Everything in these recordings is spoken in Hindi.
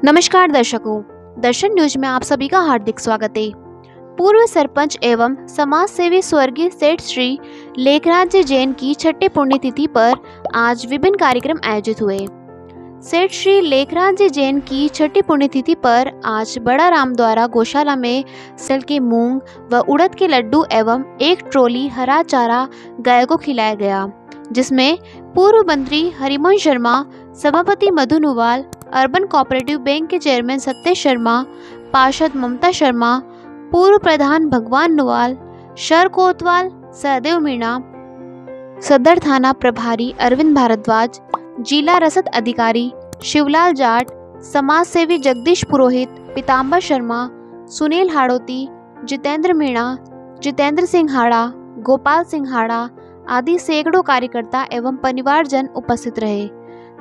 नमस्कार दर्शकों, दर्शन न्यूज में आप सभी का हार्दिक स्वागत है। पूर्व सरपंच एवं समाज सेवी स्वर्गीय सेठ श्री लेखराज जैन की छठी पुण्यतिथि पर आज विभिन्न कार्यक्रम आयोजित हुए। सेठ श्री लेखराज जैन की छठी पुण्यतिथि पर आज बड़ा रामद्वारा गौशाला में सल के मूंग व उड़द के लड्डू एवं एक ट्रॉली हरा चारा गाय को खिलाया गया, जिसमें पूर्व मंत्री हरिवंश शर्मा, सभापति मधु नुवाल, अर्बन कोऑपरेटिव बैंक के चेयरमैन सत्य शर्मा, पार्षद ममता शर्मा, पूर्व प्रधान भगवान नुवाल, शर कोतवाल, सहदेव मीणा, सदर थाना प्रभारी अरविंद भारद्वाज, जिला रसद अधिकारी शिवलाल जाट, समाज सेवी जगदीश पुरोहित, पीताम्बर शर्मा, सुनील हाड़ोती, जितेंद्र मीणा, जितेंद्र सिंह हाड़ा, गोपाल सिंह हाड़ा आदि सैकड़ों कार्यकर्ता एवं परिवारजन उपस्थित रहे।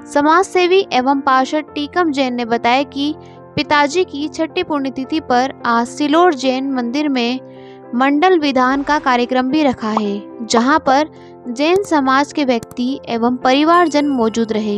समाज सेवी एवं पार्षद टीकम जैन ने बताया कि पिताजी की छठी पुण्यतिथि पर आज सिलोर जैन मंदिर में मंडल विधान का कार्यक्रम भी रखा है, जहां पर जैन समाज के व्यक्ति एवं परिवारजन मौजूद रहे।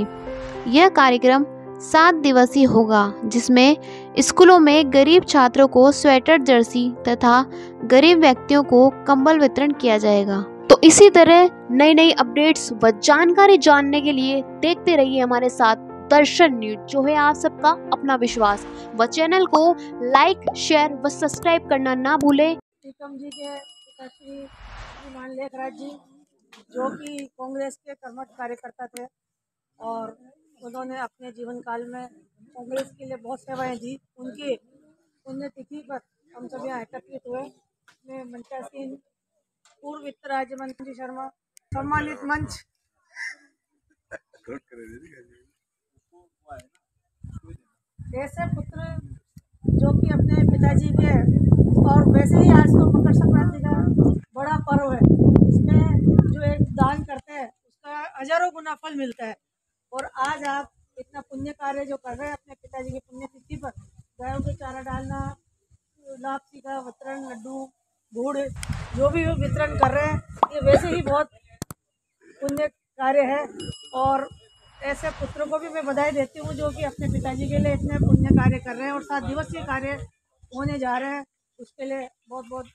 यह कार्यक्रम 7 दिवसीय होगा, जिसमें स्कूलों में गरीब छात्रों को स्वेटर, जर्सी तथा गरीब व्यक्तियों को कंबल वितरण किया जाएगा। तो इसी तरह नई नई अपडेट्स व जानकारी जानने के लिए देखते रहिए हमारे साथ दर्शन न्यूज, जो है आप सबका अपना विश्वास। व चैनल को लाइक, शेयर व सब्सक्राइब करना ना भूलें। टीकम जी के पिताश्री श्रीमान लेखराज जी, जो कि कांग्रेस के कर्मठ कार्यकर्ता थे और उन्होंने अपने जीवन काल में कांग्रेस के लिए बहुत सेवाएं दी। उनकी पुण्यतिथि पर हम सब यहाँ एकत्रित हुए। इसमें मंचा सिंह, पूर्व वित्त राज्य मंत्री शर्मा, सम्मानित मंच, ऐसे पुत्र जो कि अपने पिताजी के, और वैसे ही आज तो मकर संक्रांति का बड़ा पर्व है। इसमें जो एक दान करते हैं उसका हजारों गुना फल मिलता है। और आज आप इतना पुण्य कार्य जो कर रहे हैं अपने पिताजी की पुण्यतिथि पर, गायों को चारा डालना, लापसी का वितरण, लड्डू, गुड़, जो भी वितरण कर रहे हैं, ये वैसे ही बहुत पुण्य कार्य है। और ऐसे पुत्रों को भी मैं बधाई देती हूँ जो कि अपने पिताजी के लिए इतने पुण्य कार्य कर रहे हैं और 7 दिवसीय कार्य होने जा रहे हैं। उसके लिए बहुत बहुत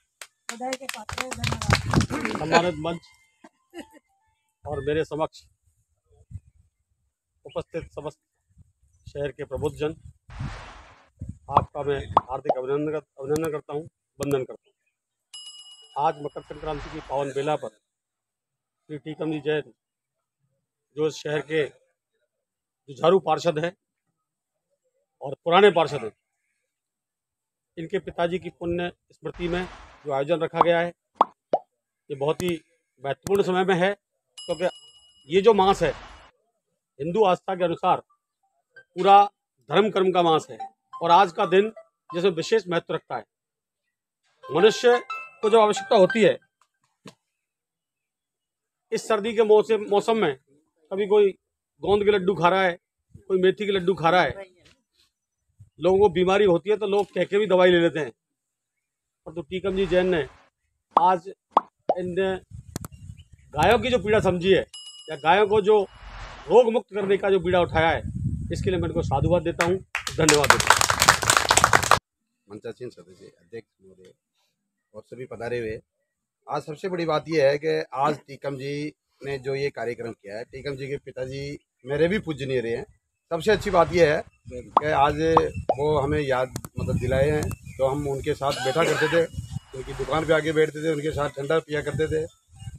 बधाई के पात्र हैं। धन्यवाद। सम्मानित मंच और मेरे समक्ष उपस्थित समस्त शहर के प्रबुद्धजन, आपका मैं हार्दिक अभिनंदन करता हूँ, वंदन करता हूँ। आज मकर संक्रांति की पावन बेला पर श्री टीकम जी जैन, जो इस शहर के जुझारू पार्षद हैं और पुराने पार्षद हैं, इनके पिताजी की पुण्य स्मृति में जो आयोजन रखा गया है, ये बहुत ही महत्वपूर्ण समय में है, क्योंकि ये जो मास है हिंदू आस्था के अनुसार पूरा धर्म कर्म का मास है और आज का दिन जिसमें विशेष महत्व रखता है। मनुष्य को जो आवश्यकता होती है, इस सर्दी के मौसम में कभी कोई गोंद के लड्डू खा रहा है, कोई मेथी के लड्डू खा रहा है, लोगों को बीमारी होती है तो लोग कह के भी दवाई ले लेते हैं। और तो टीकम जी जैन ने आज इन गायों की जो पीड़ा समझी है, या गायों को जो रोग मुक्त करने का जो बीड़ा उठाया है, इसके लिए मैं इनको साधुवाद देता हूँ, धन्यवाद देता हूँ। मंचा सिंह सदस्य, अध्यक्ष महोदय और सभी पधारे हुए, आज सबसे बड़ी बात यह है कि आज टीकम जी ने जो ये कार्यक्रम किया है, टीकम जी के पिताजी मेरे भी पूजनीय रहे हैं। सबसे अच्छी बात यह है कि आज वो हमें याद दिलाए हैं, तो हम उनके साथ बैठा करते थे, उनकी दुकान पे आके बैठते थे, उनके साथ ठंडा पिया करते थे।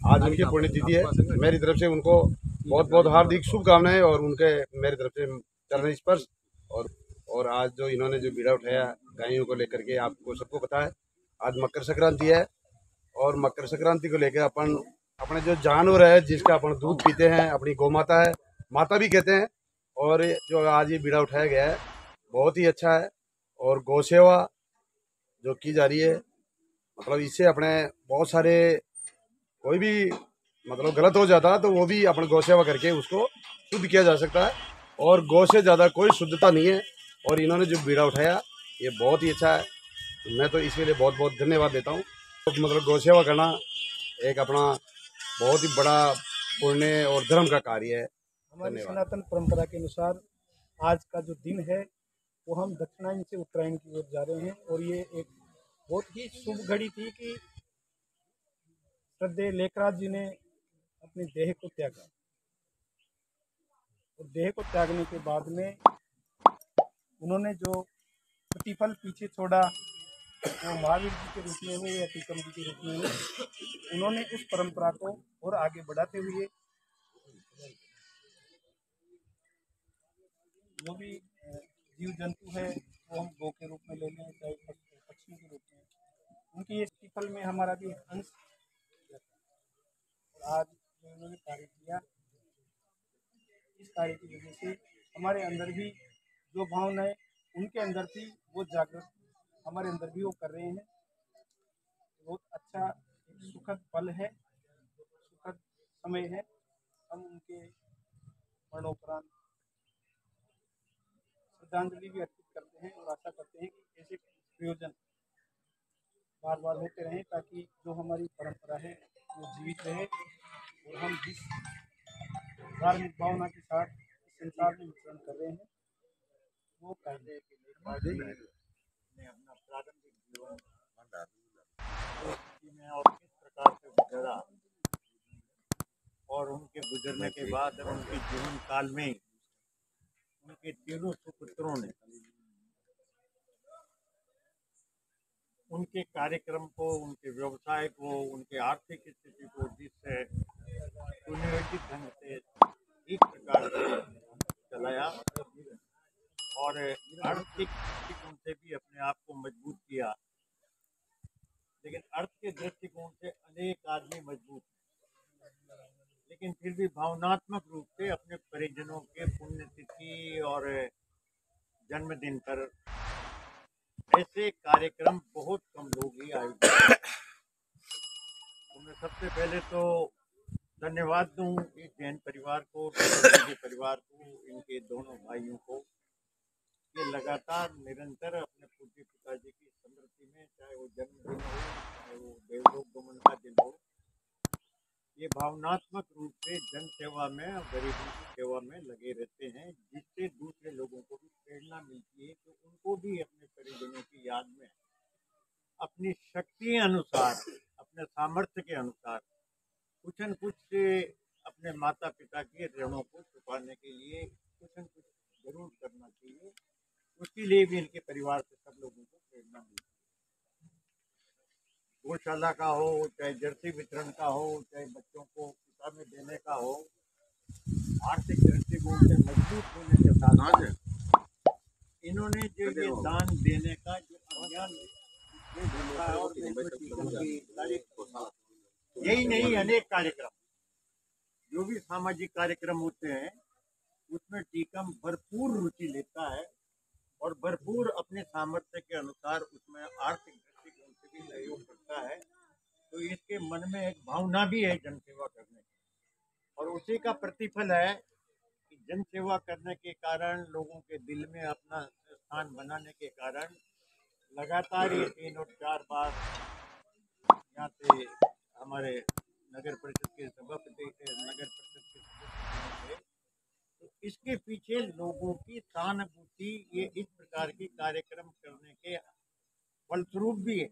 आज उनकी पुण्यतिथि है, मेरी तरफ से उनको बहुत बहुत हार्दिक शुभकामनाएं और उनके मेरी तरफ से चरण स्पर्श। और आज जो इन्होंने जो बीड़ा उठाया गायों को लेकर के, आपको सबको पता है आज मकर संक्रांति है और मकर संक्रांति को लेकर अपन अपने जो जानवर है जिसका अपन दूध पीते हैं, अपनी गौ माता है, माता भी कहते हैं, और जो आज ये बीड़ा उठाया गया है बहुत ही अच्छा है। और गौ सेवा जो की जा रही है, इससे अपने बहुत सारे कोई भी गलत हो जाता है तो वो भी अपने गौ सेवा करके उसको शुद्ध किया जा सकता है, और गौ से ज़्यादा कोई शुद्धता नहीं है। और इन्होंने जो बीड़ा उठाया ये बहुत ही अच्छा है, मैं तो इसके लिए बहुत बहुत धन्यवाद देता हूँ। तो गौ सेवा करना एक अपना बहुत ही बड़ा पुण्य और धर्म का कार्य है। हमारी सनातन परंपरा के अनुसार आज का जो दिन है वो हम दक्षिणायन से उत्तरायण की ओर जा रहे हैं। और ये एक बहुत ही शुभ घड़ी थी कि श्रद्धेय लेखराज जी ने अपनी देह को त्यागा। और देह को त्यागने के बाद में उन्होंने जो प्रतिफल पीछे छोड़ा वो महावीर जी के रूप में हुए या टीकम जी के रूप में हुए। उन्होंने उस परंपरा को और आगे बढ़ाते हुए जो भी जीव जंतु है वो हम गौ के रूप में ले लें चाहे पक्षियों के रूप में, उनकी इस प्रतिफल में हमारा भी अंश। और आज जो उन्होंने कार्य किया, इस कार्य की वजह से हमारे अंदर भी जो भावनाएं उनके अंदर थी वो जागृत हमारे अंदर भी वो कर रहे हैं। बहुत अच्छा एक सुखद पल है, सुखद समय है। हम उनके मरणोपरांत श्रद्धांजलि भी अर्पित करते हैं और आशा करते हैं कि ऐसे प्रयोजन बार बार होते रहें ताकि जो हमारी परंपरा है वो जीवित रहे और हम जिस धार्मिक भावना के साथ इस संसार में विचरण कर रहे हैं वो कायदे के लिए ने अपना प्रारंभिक जीवन परिस्थिति में और किस प्रकार से गुजरा, और उनके गुजरने के बाद उनके जीवन काल में उनके तीनों सुपुत्रों ने उनके कार्यक्रम को, उनके व्यवसाय को, उनके आर्थिक स्थिति को जिससे सुनियोजित ढंग से एक प्रकार से चलाया और आर्थिक दृष्टिकोण से भी अपने आप को मजबूत किया। लेकिन अर्थ के दृष्टिकोण से अनेक आदमी मजबूत हैं, लेकिन फिर भी भावनात्मक रूप से अपने परिजनों के पुण्यतिथि और जन्मदिन पर ऐसे कार्यक्रम बहुत कम लोग ही आयोजित करते हैं। तो मैं सबसे पहले तो धन्यवाद दूं इस जैन परिवार को, के परिवार को, इनके दोनों भाइयों को, ये लगातार निरंतर अपने पूज्य पिताजी की स्मृति में, चाहे वो जन्मदिन हो, चाहे वो देवलोक गमन का दिन हो, ये भावनात्मक रूप से जन सेवा में और गरीबों की सेवा में लगे रहते हैं, जिससे दूसरे लोगों को भी प्रेरणा मिलती है कि उनको भी अपने परिजनों की याद में अपनी शक्ति अनुसार, अपने सामर्थ्य के अनुसार कुछ न कुछ अपने माता पिता के ऋणों को चुकाने के लिए कुछ न कुछ जरूर करना चाहिए। उसके लिए भी इनके परिवार से सब लोगों को प्रेरणा मिलती है। गौशाला का हो, चाहे जर्सी वितरण का हो, चाहे बच्चों को किताबें देने का हो, आर्थिक दृष्टिकोण से मजबूत होने के साथ इन्होंने जो ये दान देने का जो अभियान और यही नहीं, अनेक कार्यक्रम जो भी सामाजिक कार्यक्रम होते हैं उसमें टीकम भरपूर रुचि लेता है और भरपूर अपने सामर्थ्य के अनुसार उसमें आर्थिक दृष्टिकोण से भी सहयोग करता है। तो इसके मन में एक भावना भी है जन सेवा करने की, और उसी का प्रतिफल है कि जन सेवा करने के कारण, लोगों के दिल में अपना स्थान बनाने के कारण लगातार ये 3 और 4 बार यहाँ से हमारे नगर परिषद के सभापति, नगर परिषद के सदस्य, तो इसके पीछे लोगों की सहानुभूति, ये इस प्रकार के कार्यक्रम करने के फलस्वरूप भी है।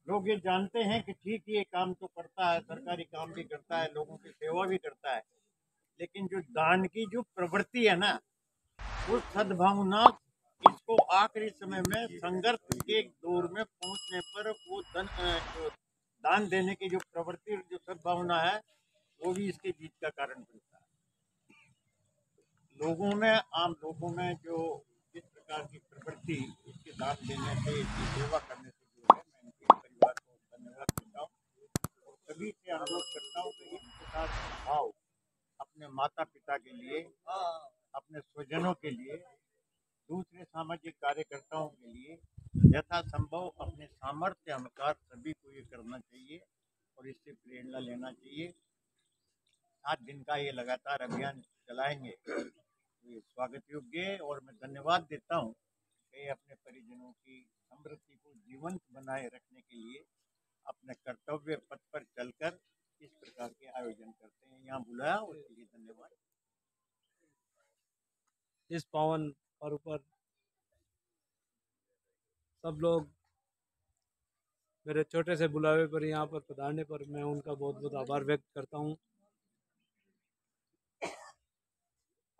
लोग ये जानते हैं कि ठीक ये काम तो करता है, सरकारी काम भी करता है, लोगों की सेवा भी करता है, लेकिन जो दान की जो प्रवृत्ति है ना, वो सद्भावना, इसको आखिरी समय में संघर्ष के दौर में पहुंचने पर वो जो दान देने की जो प्रवृत्ति, जो सद्भावना है, वो भी इसके जीत का कारण बनता है। लोगों में, आम लोगों में जो इस प्रकार की प्रवृत्ति, इसके दान देने से, इसकी सेवा करने से जो है, मैं इनके परिवार को धन्यवाद देता हूँ और सभी से अनुरोध करता हूँ कि इस प्रकार के भाव अपने माता पिता के लिए, अपने स्वजनों के लिए, दूसरे सामाजिक कार्यकर्ताओं के लिए यथासंभव अपने सामर्थ्य अनुसार सभी को ये करना चाहिए और इससे प्रेरणा लेना चाहिए। 7 दिन का ये लगातार अभियान चलाएंगे, ये स्वागत योग्य है और मैं धन्यवाद देता हूँ कि अपने परिजनों की समृद्धि को जीवंत बनाए रखने के लिए अपने कर्तव्य पथ पर चलकर इस प्रकार के आयोजन करते हैं। यहाँ बुलाया उसके लिए धन्यवाद। इस पावन पर्व पर सब लोग मेरे छोटे से बुलावे पर यहाँ पर पधारने पर मैं उनका बहुत बहुत आभार व्यक्त करता हूँ।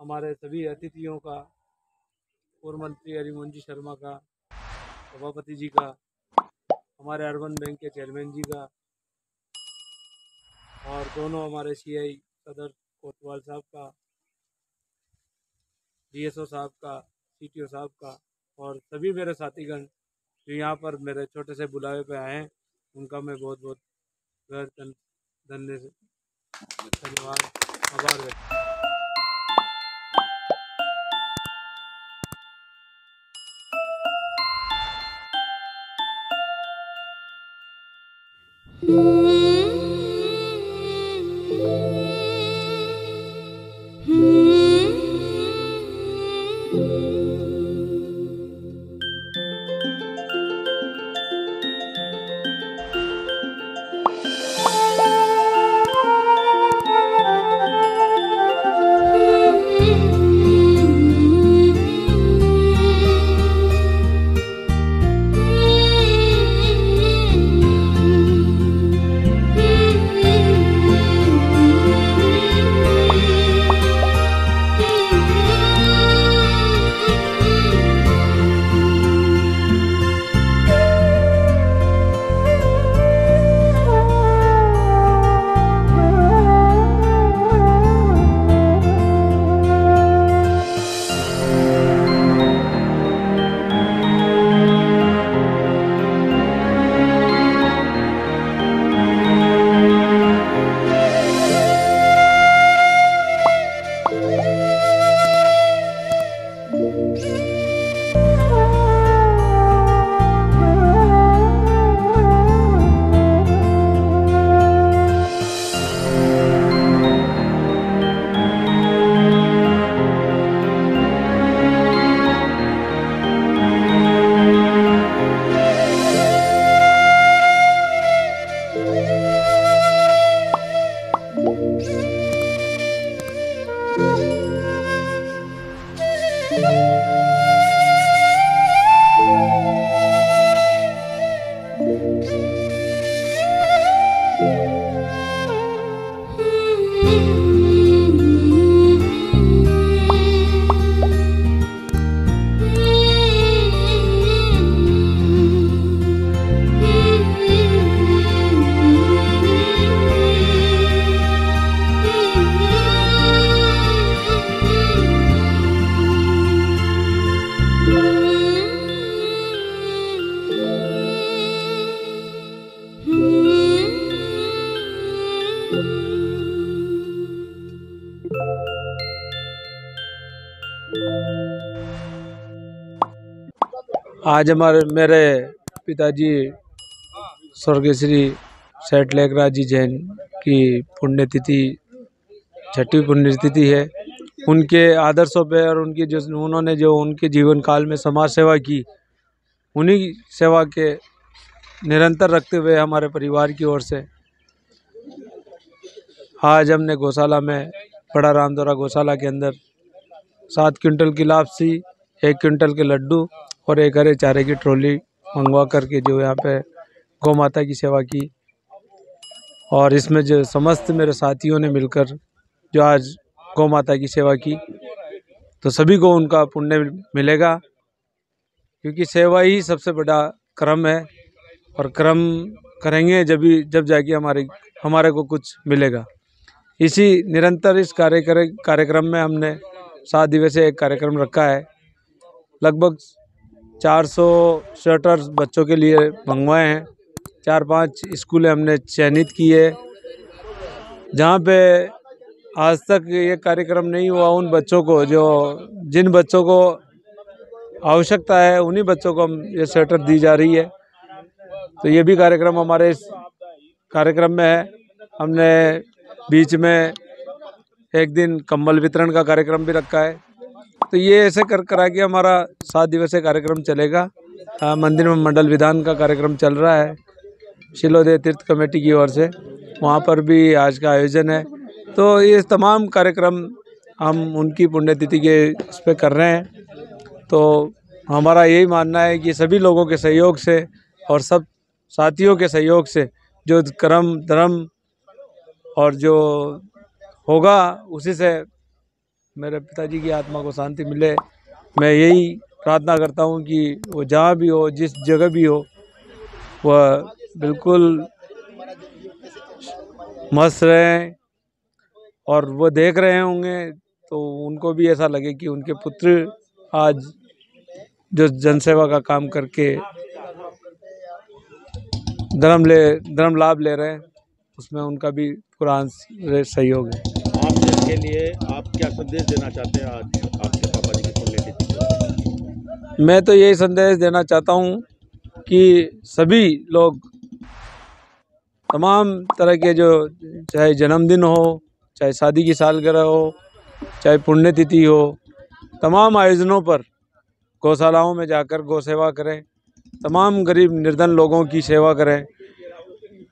हमारे सभी अतिथियों का, पूर्व मंत्री हरिमोहन जी शर्मा का, सभापति जी का, हमारे अर्बन बैंक के चेयरमैन जी का, और दोनों हमारे सीआई सदर कोतवाल साहब का, डीएसओ साहब का, सीटीओ साहब का, और सभी मेरे साथीगण जो यहाँ पर मेरे छोटे से बुलावे पे आए हैं, उनका मैं बहुत बहुत धन्यवाद आभार व्यक्त। आज मेरे पिताजी स्वर्गीय श्री सेठ लेखराज जी जैन की पुण्यतिथि, छठी पुण्यतिथि है। उनके आदर्शों पे और उनकी उन्होंने जो उनके जीवन काल में समाज सेवा की, उन्हीं सेवा के निरंतर रखते हुए हमारे परिवार की ओर से आज हमने गौशाला में, बड़ा रामदोरा गौशाला के अंदर 7 क्विंटल की लापसी, 1 क्विंटल के लड्डू और 1 हरे चारे की ट्रॉली मंगवा करके जो यहाँ पे गौ माता की सेवा की। और इसमें जो समस्त मेरे साथियों ने मिलकर जो आज गौ माता की सेवा की, तो सभी को उनका पुण्य मिलेगा, क्योंकि सेवा ही सबसे बड़ा कर्म है। और कर्म करेंगे जब जाके हमारे को कुछ मिलेगा। इसी निरंतर इस कार्यक्रम में हमने 7 दिवसीय एक कार्यक्रम रखा है। लगभग 400 स्वेटर बच्चों के लिए मंगवाए हैं। 4-5 स्कूलें हमने चयनित की है, जहाँ पे आज तक ये कार्यक्रम नहीं हुआ। उन बच्चों को जिन बच्चों को आवश्यकता है, उन्हीं बच्चों को हम ये स्वेटर दी जा रही है। तो ये भी कार्यक्रम हमारे इस कार्यक्रम में है। हमने बीच में एक दिन कंबल वितरण का कार्यक्रम भी रखा है। तो ये ऐसे करा के हमारा 7 दिवसीय कार्यक्रम चलेगा। मंदिर में मंडल विधान का कार्यक्रम चल रहा है शिलोदय तीर्थ कमेटी की ओर से, वहाँ पर भी आज का आयोजन है। तो ये तमाम कार्यक्रम हम उनकी पुण्यतिथि के इस पर कर रहे हैं। तो हमारा यही मानना है कि सभी लोगों के सहयोग से और सब साथियों के सहयोग से जो कर्म धर्म और जो होगा उसी से मेरे पिताजी की आत्मा को शांति मिले। मैं यही प्रार्थना करता हूँ कि वो जहाँ भी हो, जिस जगह भी हो, वह बिल्कुल मस्त रहें। और वो देख रहे होंगे तो उनको भी ऐसा लगे कि उनके पुत्र आज जो जनसेवा का काम करके धर्म लाभ ले रहे हैं, उसमें उनका भी पूरा सहयोग है। आप देश के लिए आप क्या संदेश देना चाहते हैं आज आपके पापा जी की पुण्यतिथि पर? मैं तो यही संदेश देना चाहता हूँ कि सभी लोग तमाम तरह के जो चाहे जन्मदिन हो, चाहे शादी की सालगिरह हो, चाहे पुण्यतिथि हो, तमाम आयोजनों पर गौशालाओं में जाकर गौ सेवा करें, तमाम गरीब निर्धन लोगों की सेवा करें।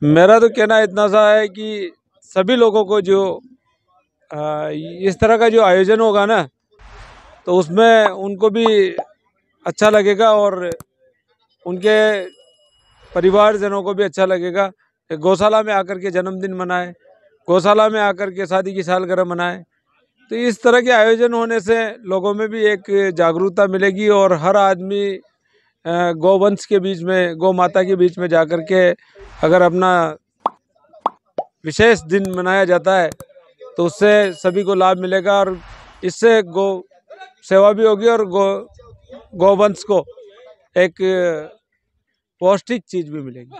मेरा तो कहना इतना सा है कि सभी लोगों को जो इस तरह का जो आयोजन होगा ना, तो उसमें उनको भी अच्छा लगेगा और उनके परिवारजनों को भी अच्छा लगेगा कि गौशाला में आकर के जन्मदिन मनाएं, गौशाला में आकर के शादी की सालगिरह मनाएं। तो इस तरह के आयोजन होने से लोगों में भी एक जागरूकता मिलेगी और हर आदमी गौवंश के बीच में, गौ माता के बीच में जाकर के अगर अपना विशेष दिन मनाया जाता है तो उससे सभी को लाभ मिलेगा और इससे गौ सेवा भी होगी और गौवंश को एक पौष्टिक चीज़ भी मिलेगी।